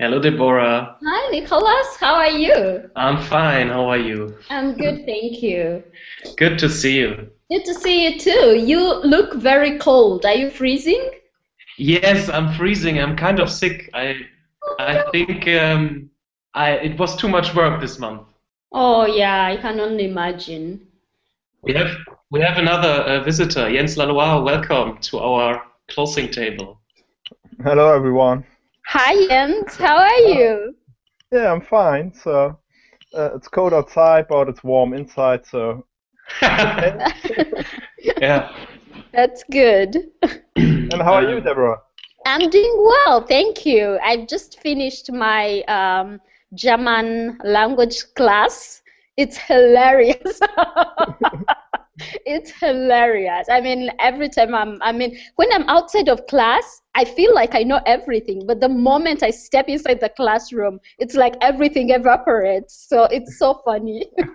Hello, Deborah. Hi, Nikolas. How are you? I'm fine. How are you? I'm good, thank you. Good to see you. Good to see you too. You look very cold. Are you freezing? Yes, I'm freezing. I'm kind of sick. I think it was too much work this month. Oh, yeah, I can only imagine. We have we have another visitor, Jens Laloire. Welcome to our closing table. Hello, everyone. Hi, Jens. How are you? Yeah, I'm fine. So it's cold outside, but it's warm inside. So Yeah. That's good. and how are you, Deborah? I'm doing well, thank you. I've just finished my German language class. It's hilarious. It's hilarious. I mean, every time when I'm outside of class, I feel like I know everything. But the moment I step inside the classroom, it's like everything evaporates. So it's so funny. We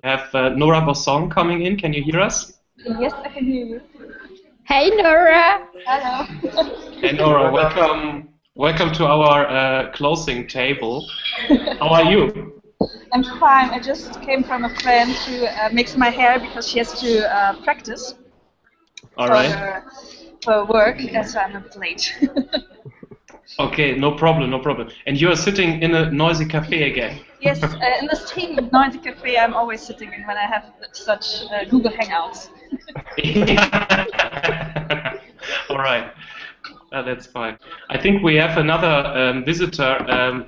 have Nora Bossong coming in. Can you hear us? Yes, I can hear you. Hey, Nora. Hello. Hey, Nora. Welcome. Welcome to our closing table. How are you? I'm fine. I just came from a friend to mix my hair because she has to practice All right. for work, and so I'm a bit late. Okay, no problem, no problem. And you are sitting in a noisy cafe again. Yes, in this teeny noisy cafe I'm always sitting in when I have such Google Hangouts. All right, that's fine. I think we have another visitor,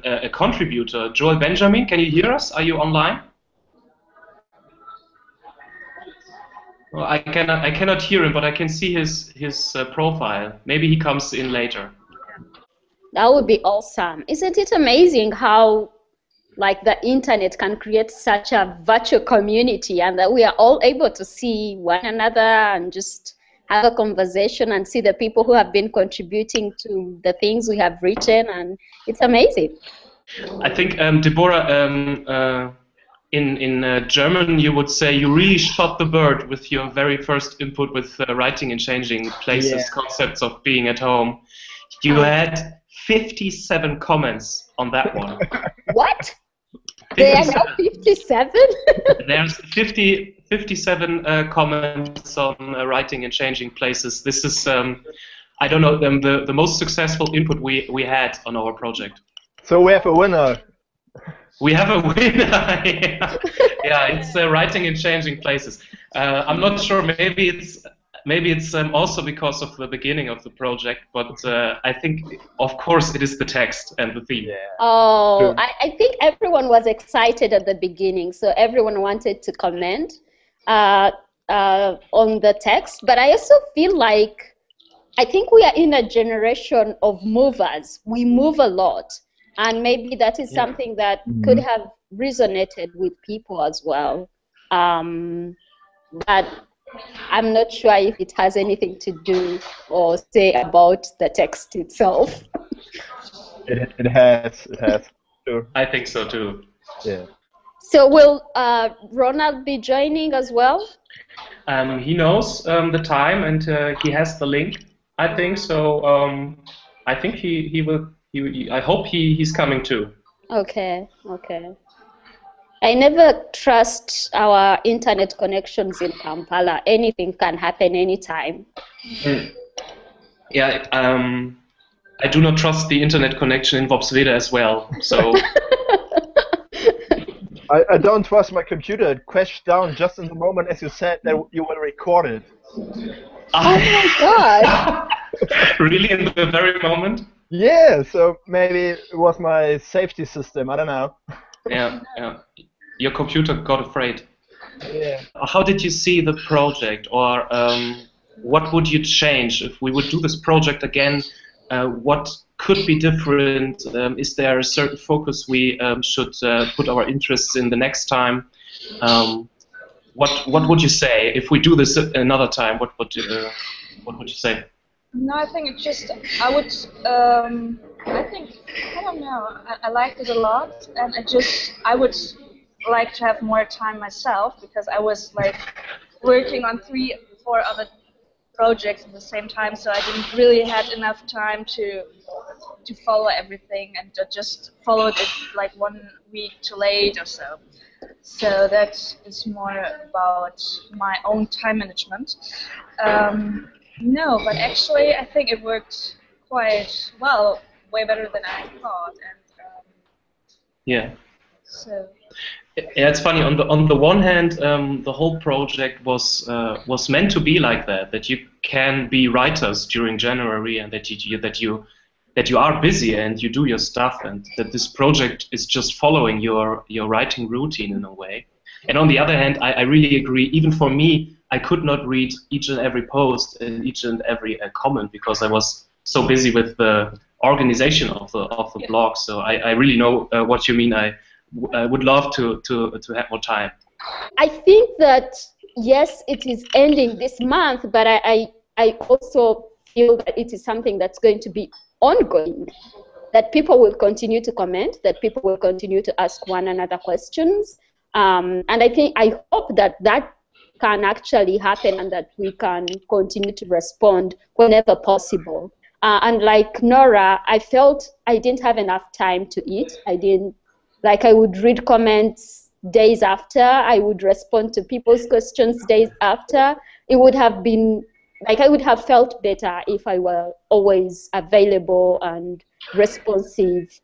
a contributor, Joel Benjamin. Can you hear us? Are you online? Well, I cannot hear him, but I can see his profile. Maybe he comes in later. That would be awesome. Isn't it amazing how like the internet can create such a virtual community and that we are all able to see one another and just have a conversation and see the people who have been contributing to the things we have written, and it's amazing. I think, Deborah, in German you would say you really shot the bird with your very first input with writing and changing places, concepts of being at home. You had 57 comments on that one. What? There are now 57? There's 57 comments on writing and changing places. This is, I don't know, the most successful input we had on our project. So we have a winner. We have a winner. Yeah, it's writing and changing places. I'm not sure. Maybe it's also because of the beginning of the project, but I think, of course, it is the text and the theme. Yeah. Oh, I think everyone was excited at the beginning, so everyone wanted to comment on the text. But I also feel like I think we are in a generation of movers. We move a lot, and maybe that is something that could have resonated with people as well. But I'm not sure if it has anything to do or say about the text itself. It has. Sure. I think so too. Yeah. So will Ronald be joining as well? He knows the time and he has the link. I think so. I think he will. I hope he's coming too. Okay. I never trust our internet connections in Kampala. Anything can happen anytime. Yeah, I do not trust the internet connection in Worpswede as well. So I don't trust my computer. It crashed down just in the moment as you said that you will record it. Oh my God! Really, in the very moment? Yeah, so maybe it was my safety system. I don't know. Yeah. Your computer got afraid. Yeah. How did you see the project, or what would you change if we would do this project again? What could be different? Is there a certain focus we should put our interests in the next time? What would you say if we do this another time? What would you say? No, I think it's just I don't know. I liked it a lot, and I would like to have more time myself because I was like working on 3 or 4 other projects at the same time, so I didn't really had enough time to follow everything, and just followed it like 1 week too late or so. So that is more about my own time management. No, but actually I think it worked quite well, way better than I thought, and Yeah. so. Yeah, it's funny. On the one hand, the whole project was meant to be like that. That you can be writers during January, and that you are busy and you do your stuff, and that this project is just following your writing routine in a way. And on the other hand, I really agree. Even for me, I could not read each and every post and each and every comment because I was so busy with the organization of the blog. So I really know what you mean. I would love to have more time. I think that yes, it is ending this month, but I also feel that it is something that's going to be ongoing. That people will continue to comment, that people will continue to ask one another questions, and I hope that can actually happen, and that we can continue to respond whenever possible. And like Nora, I felt I didn't have enough time to eat. I would read comments days after. I would respond to people's questions days after. It would have been, I would have felt better if I were always available and responsive.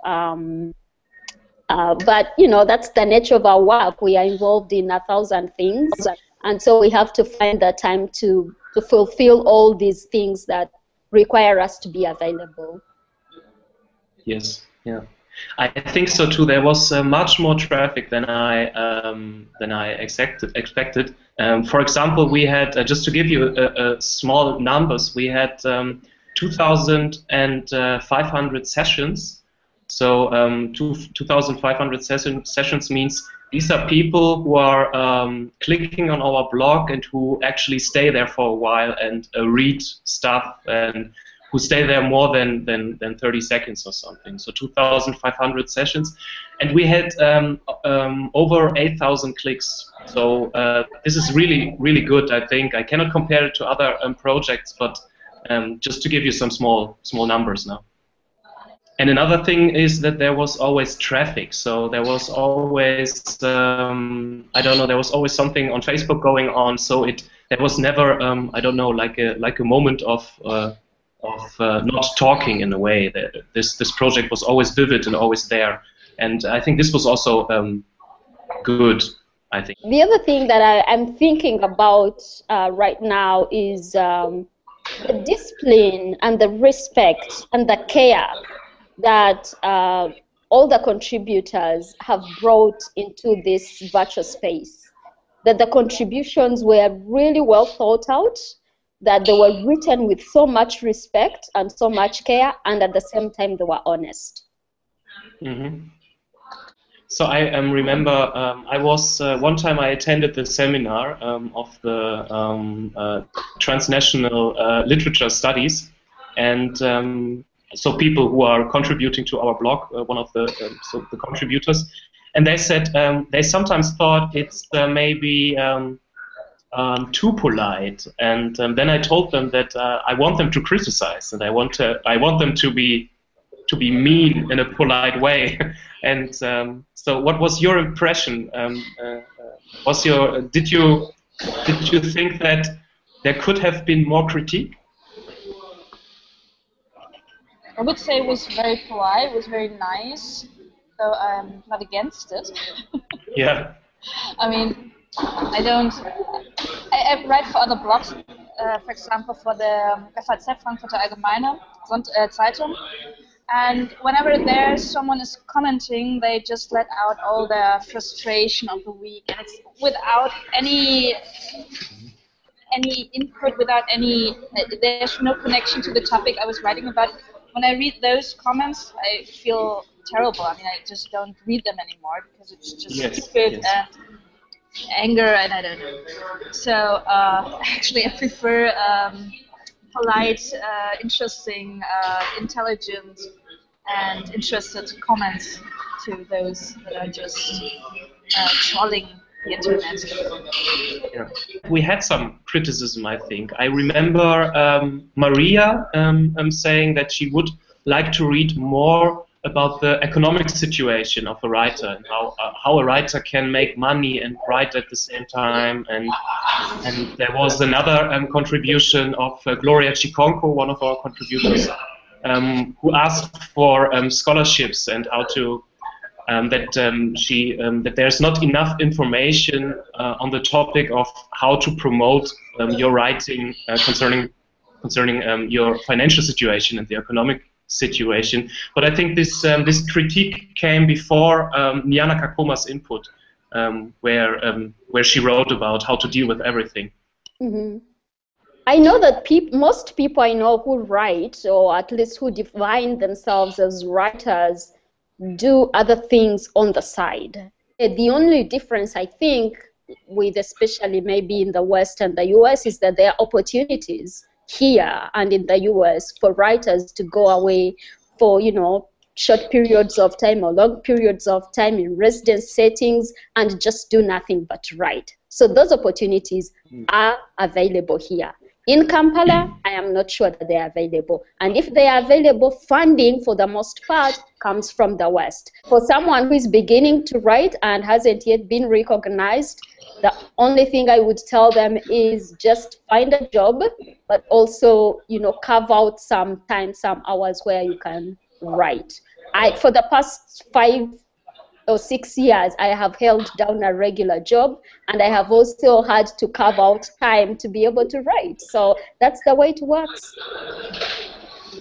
But, that's the nature of our work. We are involved in 1,000 things. And so we have to find the time to fulfill all these things that require us to be available. Yes, yeah. I think so too. There was much more traffic than I expected. For example, we had just to give you small numbers. We had 2,500 sessions. So 2,500 sessions means these are people who are clicking on our blog and who actually stay there for a while and read stuff, and who stay there more than 30 seconds or something. So 2,500 sessions. And we had over 8,000 clicks. So this is really, really good, I think. I cannot compare it to other projects, but just to give you some small numbers now. And another thing is that there was always traffic. So there was always, there was always something on Facebook going on. So there was never, like a moment of not talking in a way. This project was always vivid and always there, and I think this was also good. I think the other thing that I'm thinking about right now is the discipline and the respect and the care that all the contributors have brought into this virtual space. That the contributions were really well thought out, that they were written with so much respect and so much care, and at the same time they were honest. Mm-hmm. So I remember I was one time I attended the seminar of the transnational literature studies, and so people who are contributing to our blog, one of the contributors, and they said they sometimes thought it's maybe too polite, and then I told them that I want them to criticize, and I want them to be mean in a polite way. And so, what was your impression? Did you think that there could have been more critique? I would say it was very polite. It was very nice, though I'm not against it. Yeah. I mean, I write for other blogs, for example, for the FAZ, Frankfurter Allgemeine Zeitung, and whenever someone is commenting, they just let out all their frustration of the week, and it's without any input, there's no connection to the topic I was writing about. When I read those comments, I feel terrible. I mean, I just don't read them anymore because it's just stupid and anger, and I don't know. So actually, I prefer polite, interesting, intelligent, and interested comments to those that are just trolling the internet. Yeah. We had some criticism, I think. I remember Maria saying that she would like to read more about the economic situation of a writer and how a writer can make money and write at the same time. And there was another contribution of Gloria Chikonko, one of our contributors, who asked for scholarships and how to that there's not enough information on the topic of how to promote your writing concerning your financial situation and the economic situation. But I think this critique came before Nyana Kakoma's input, where she wrote about how to deal with everything. Mm-hmm. I know that most people I know who write, or at least who define themselves as writers, do other things on the side. The only difference, I think, with especially maybe in the West and the US, is that there are opportunities here and in the US for writers to go away for, short periods of time or long periods of time in residence settings and just do nothing but write. So those opportunities are available here. In Kampala, I am not sure that they are available. And if they are available, funding, for the most part, comes from the West. For someone who is beginning to write and hasn't yet been recognized, the only thing I would tell them is just find a job, but also, carve out some time, some hours where you can write. For the past 5 or 6 years, I have held down a regular job, and I have also had to carve out time to be able to write. So that's the way it works.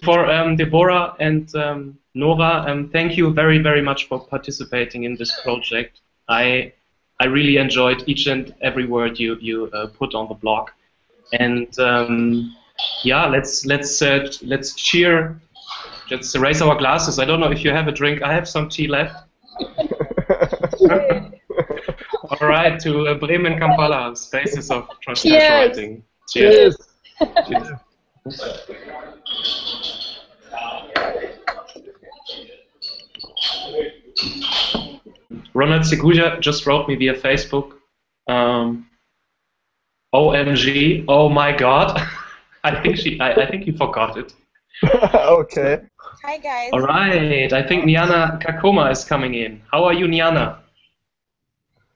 For Deborah and Nora, thank you very, very much for participating in this project. I really enjoyed each and every word you put on the blog, and yeah, let's cheer. Let's raise our glasses. I don't know if you have a drink. I have some tea left. All right, to Bremen and Kampala, spaces of transcultural writing. Cheers. Cheers. Ronald Ssegujja just wrote me via Facebook. OMG, oh my God. I think he forgot it. Okay. Hi guys. All right, I think Nyana Kakoma is coming in. How are you, Nyana?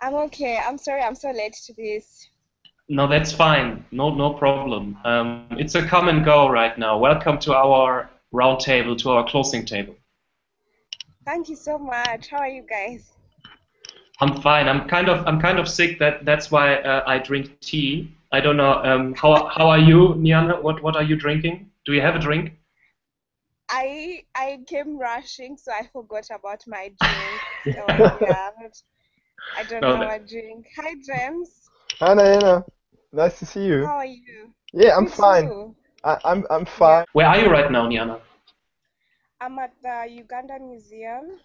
I'm okay. I'm sorry I'm so late to this. No, that's fine. No problem. It's a come and go right now. Welcome to our round table, to our closing table. Thank you so much. How are you guys? I'm fine. I'm kind of sick. That's why I drink tea. I don't know. How are you, Nyana? What are you drinking? Do you have a drink? I came rushing, so I forgot about my drink. So yeah, I don't know my drink. Hi, James. Hi, Nyana. Nice to see you. How are you? Yeah, I'm fine. Too. I'm fine. Where are you right now, Nyana? I'm at the Uganda Museum.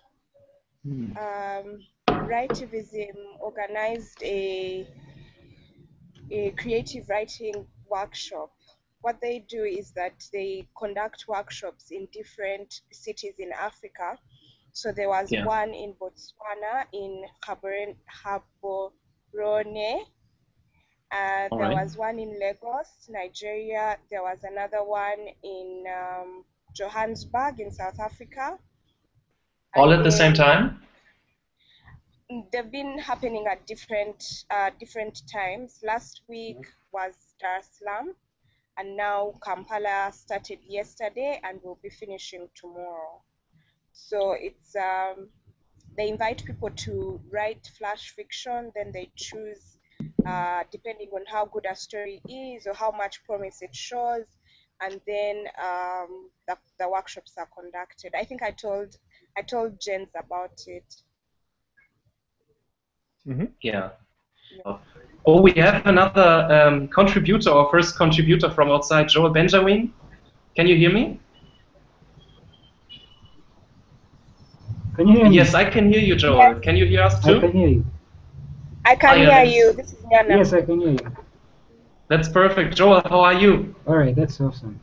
Writivism organized a creative writing workshop. What they do is that they conduct workshops in different cities in Africa. So there was one in Botswana, in Gaborone. There was one in Lagos, Nigeria. There was another one in Johannesburg in South Africa. All at the same time? They've been happening at different times. Last week was Dar es Salaam, and now Kampala started yesterday and will be finishing tomorrow. So it's they invite people to write flash fiction, then they choose depending on how good a story is or how much promise it shows, and then the workshops are conducted. I think I told Jens about it. Yeah. Oh, we have another contributor, our first contributor from outside, Joel Benjamin. Can you hear me? Can you hear me? Yes, I can hear you, Joel. Yes. Can you hear us too? I can hear you. I can hear you. This is Nyana. Yes, I can hear you. That's perfect. Joel, how are you? All right, that's awesome.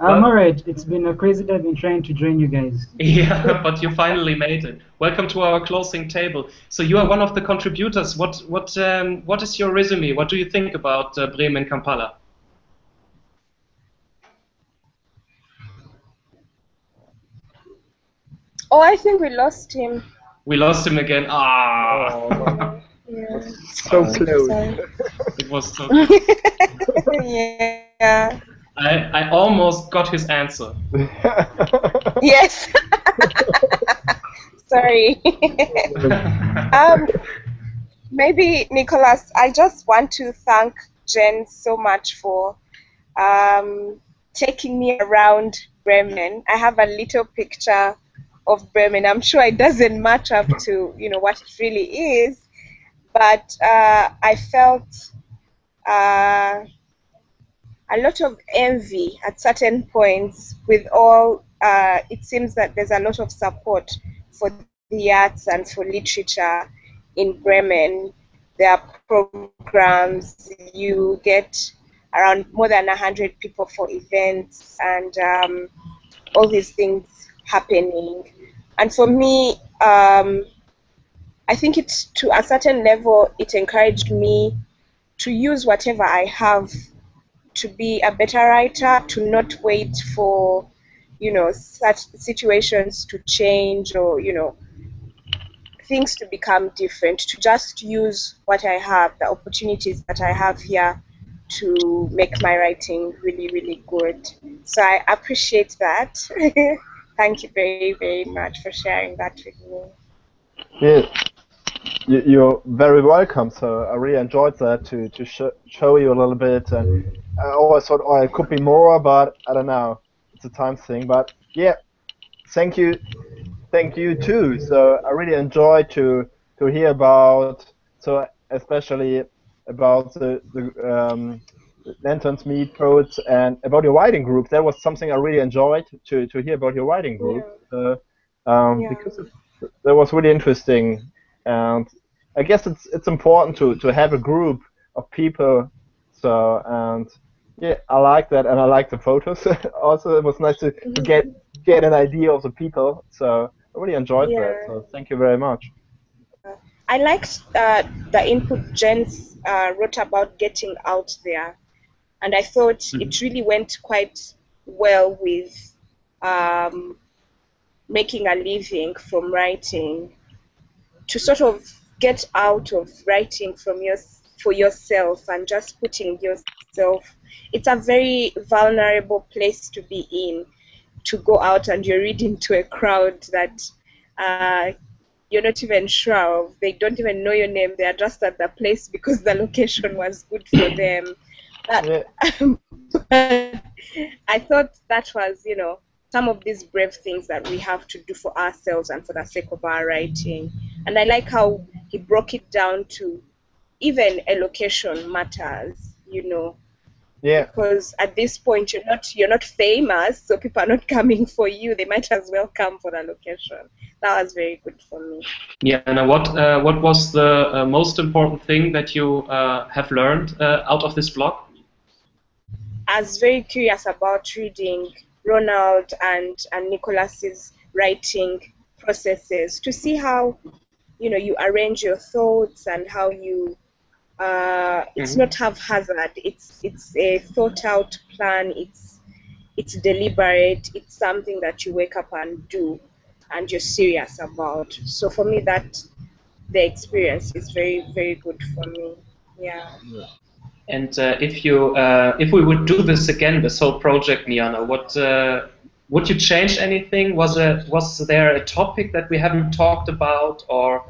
I'm alright. It's been a crazy day. I've been trying to join you guys. Yeah, but you finally made it. Welcome to our closing table. So you are one of the contributors. What is your resume? What do you think about Bremen Kampala? Oh, I think we lost him. We lost him again. Ah. Oh, Yeah. so close. Sorry. It was so good. Yeah. I almost got his answer. Yes. Sorry. Maybe, Nikolas, I just want to thank Jen so much for taking me around Bremen. I have a little picture of Bremen. I'm sure it doesn't match up to what it really is, but I felt a lot of envy at certain points. With all, it seems that there's a lot of support for the arts and for literature in Bremen. There are programs. You get around more than 100 people for events and all these things happening. And for me, I think it's, to a certain level, it encouraged me to use whatever I have to be a better writer, to not wait for, such situations to change or, things to become different, to just use what I have, the opportunities that I have here to make my writing really, really good. So I appreciate that. Thank you very, very much for sharing that with me. Yeah, you're very welcome. So I really enjoyed that to show you a little bit, and I always thought, oh, it could be more, but I don't know. It's a time thing, but yeah, thank you too. So I really enjoyed to hear about, so especially about the Lanterns Meet Poets and about your writing group. That was something I really enjoyed to hear about your writing group. Because that was really interesting, and I guess it's important to have a group of people. So, and yeah, I like that, and I like the photos. Also, it was nice to get an idea of the people. So I really enjoyed that. So thank you very much. I liked the input Jen wrote about getting out there, and I thought it really went quite well with making a living from writing, to sort of get out of writing for yourself and just putting yourself. It's a very vulnerable place to be in, to go out and you're reading to a crowd that you're not even sure of. They don't even know your name. They are just at the place because the location was good for them. I thought that was, some of these brave things that we have to do for ourselves and for the sake of our writing. And I like how he broke it down to even a location matters, Yeah. Because at this point you're not famous, so people are not coming for you. They might as well come for the location. That was very good for me. Yeah, and what was the most important thing that you have learned out of this blog? I was very curious about reading Ronald and Nikolas's writing processes, to see how you arrange your thoughts and how you it's not haphazard. It's a thought out plan. It's deliberate. It's something that you wake up and do, and you're serious about. So for me, that the experience is very, very good for me. Yeah. And if we would do this again, this whole project, Nyana, would you change anything? Was there a topic that we haven't talked about, or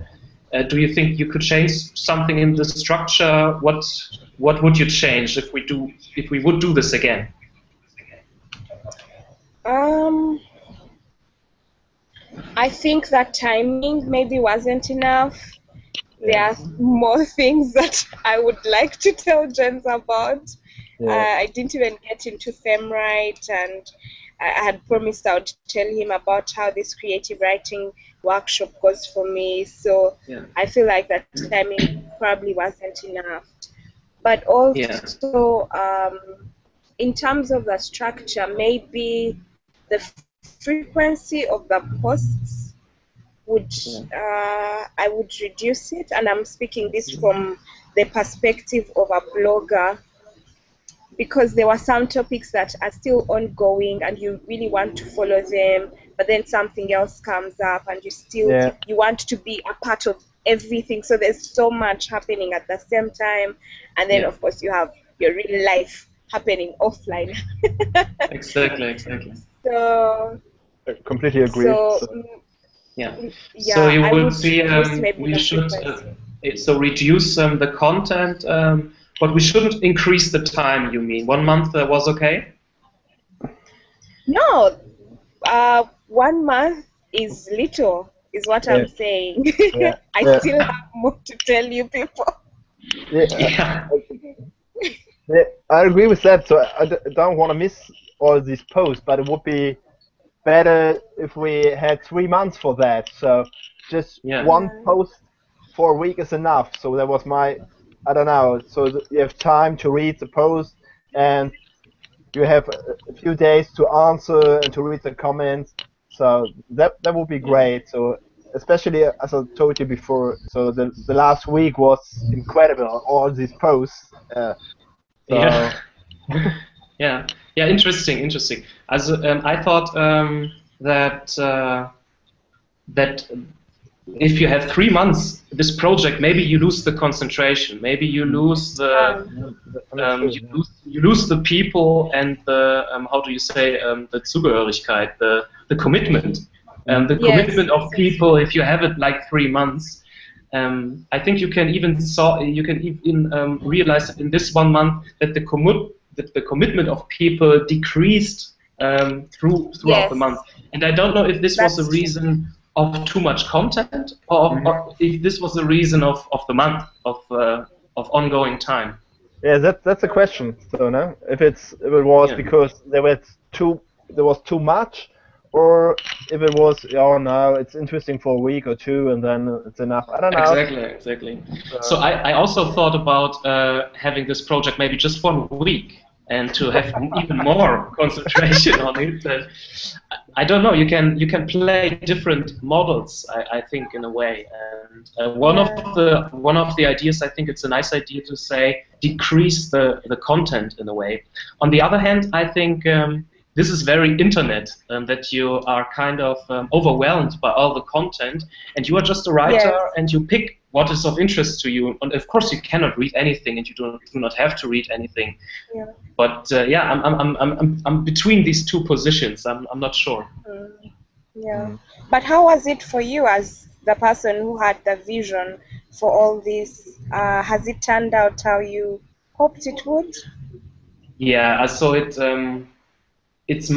do you think you could change something in the structure? What would you change if we would do this again? I think that timing maybe wasn't enough. There are more things that I would like to tell Jens about. I didn't even get into FemWrite, and I had promised I would tell him about how this creative writing workshop goes for me. So I feel like that timing probably wasn't enough. But also, in terms of the structure, maybe the frequency of the posts would I would reduce it, and I'm speaking this from the perspective of a blogger, because there were some topics that are still ongoing and you really want to follow them, but then something else comes up and you still you want to be a part of everything, so there's so much happening at the same time, and then of course you have your real life happening offline. Exactly. So I completely agree. So you would see we we should so reduce the content, but we shouldn't increase the time. You mean 1 month was okay? No, 1 month is little, is what I'm saying. I still have more to tell you people. I agree with that. So I don't want to miss all these posts, but it would be better if we had 3 months for that. So just one post for a week is enough. So that was my, I don't know. So you have time to read the post, and you have a few days to answer and to read the comments. So that would be great. So especially as I told you before, so the last week was incredible. All these posts. Interesting. As I thought that if you have 3 months this project, maybe you lose the concentration, maybe you lose the you lose the people and the how do you say the Zugehörigkeit, the commitment, the commitment of people. If you have it like 3 months. I think you can even realize that in this 1 month that the commitment of people decreased throughout the month. And I don't know if this was a reason of too much content, or if this was the reason of the month of ongoing time. Yeah, that's a question. So no, if it was because there was too much, or if it was, oh no, it's interesting for a week or two and then it's enough. I don't know. Exactly. So I also thought about having this project maybe just 1 week and to have even more concentration on it. I don't know. You can play different models. I think in a way. And one of the ideas, I think it's a nice idea to say decrease the content in a way. On the other hand, I think. This is very internet, that you are kind of overwhelmed by all the content, and you are just a writer, and you pick what is of interest to you. And of course, you cannot read anything, and you do not have to read anything. Yeah. But I'm between these two positions. I'm not sure. But how was it for you as the person who had the vision for all this? Has it turned out how you hoped it would? Yeah, so it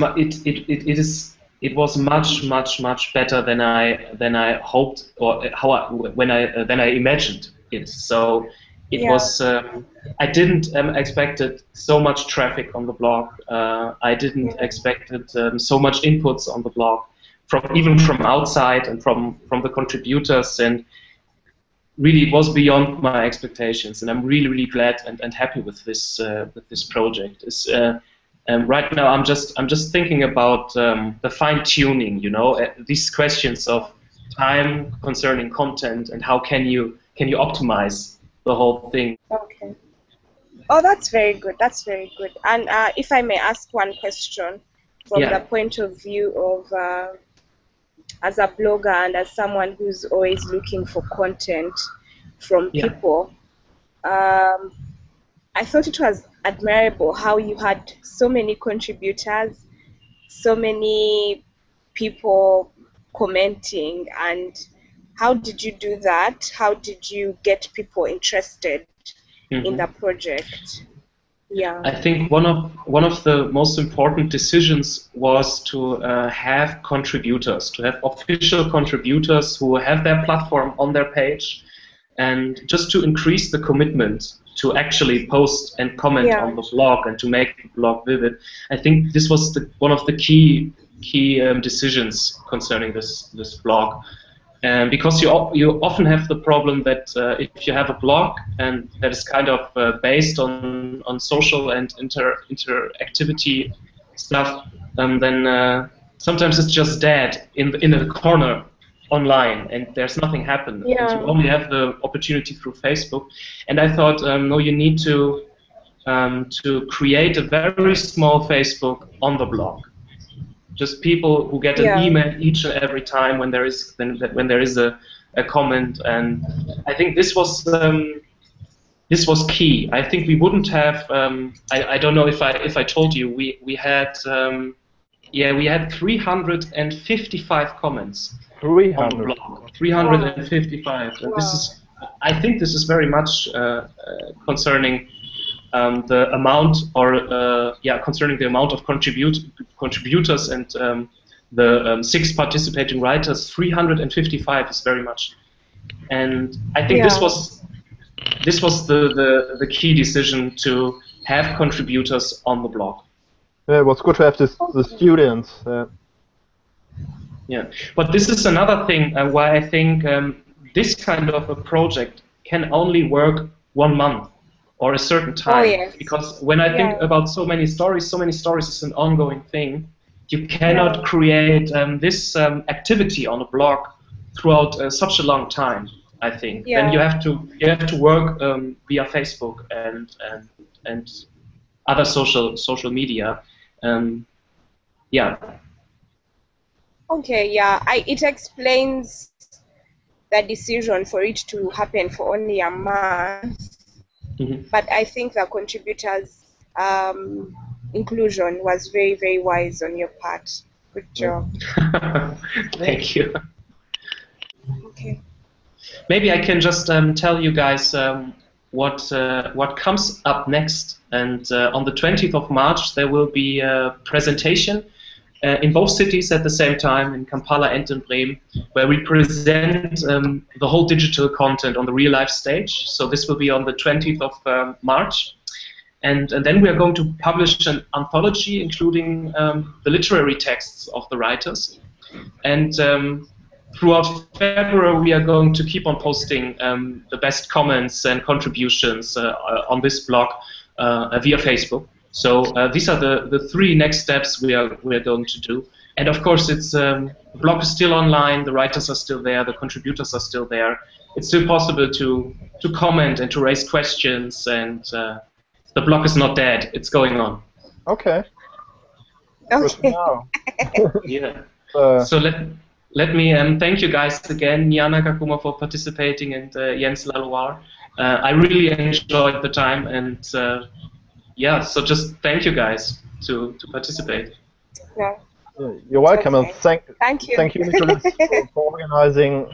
was much better than I hoped, or than I imagined it. So it was I didn't expected so much traffic on the blog. I didn't expected so much inputs on the blog even from outside and from the contributors, and really it was beyond my expectations. And I'm really glad and happy with this project. Right now, I'm just thinking about the fine tuning. These questions of time concerning content and how can you optimize the whole thing. Okay. Oh, that's very good. That's very good. And if I may ask one question from the point of view of as a blogger and as someone who's always looking for content from people, I thought it was admirable how you had so many contributors, so many people commenting, and how did you do that? How did you get people interested in the project? Yeah. I think one of the most important decisions was to have contributors, to have official contributors who have their platform on their page, and just to increase the commitment to actually post and comment on the blog and to make the blog vivid. I think this was one of the key decisions concerning this blog. Because you often have the problem that if you have a blog and that is kind of based on social and interactivity stuff, then sometimes it's just dead in a corner online, and there's nothing happened. Yeah. And you only have the opportunity through Facebook. And I thought, no, you need to create a very small Facebook on the blog. Just people who get an email each and every time when there is a comment, and I think this was key. I think we wouldn't have. I don't know if I told you we had 355 comments 300. on the blog. 355. Wow. I think this is very much concerning. The amount, concerning the amount of contributors and the 6 participating writers, 355 is very much, and I think this was the key decision to have contributors on the blog. Yeah, it was good to have the students. Yeah, but this is another thing why I think this kind of a project can only work 1 month. Or a certain time, because when I think about so many stories is an ongoing thing. You cannot create this activity on a blog throughout such a long time. I think then you have to work via Facebook and other social media. Okay, it explains the decision for it to happen for only a month. Mm-hmm. But I think the contributors' inclusion was very, very wise on your part. Good job. Thank you. Okay. Maybe I can just tell you guys what comes up next. And on the 20th of March, there will be a presentation in both cities at the same time, in Kampala and in Bremen, where we present the whole digital content on the real-life stage. So this will be on the 20th of March. And then we are going to publish an anthology, including the literary texts of the writers. And throughout February, we are going to keep on posting the best comments and contributions on this blog via Facebook. So these are the 3 next steps we are going to do. And of course, it's the blog is still online, the writers are still there, the contributors are still there. It's still possible to comment and to raise questions, and the blog is not dead. It's going on. Okay. Okay. Yeah. So let me thank you guys again, Nyana Kakoma, for participating, and Jens Laloire. I really enjoyed the time, and so just thank you guys to participate. Yeah. You're welcome, Okay. and Thank you. Thank you, Nikolas, for organizing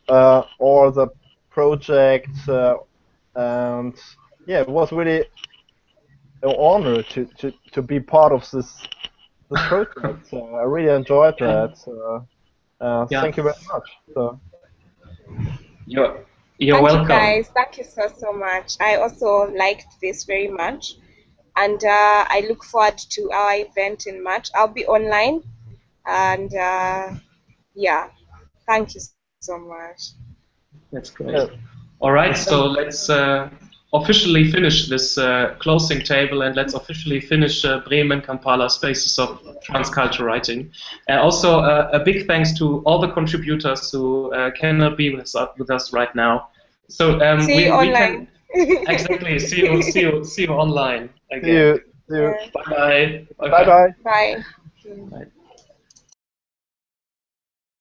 all the projects, and it was really an honor to be part of this project. I really enjoyed that. Thank you very much. So. You're Thank welcome. you guys. Thank you so much. I also liked this very much. And I look forward to our event in March. I'll be online. And thank you so much. That's great. All right, so let's officially finish this closing table, and let's officially finish Bremen Kampala Spaces of Transcultural Writing. Also, a big thanks to all the contributors who cannot be with us right now. So see you online. Exactly. See you online again. See you. Bye-bye. Bye-bye. Bye. Bye.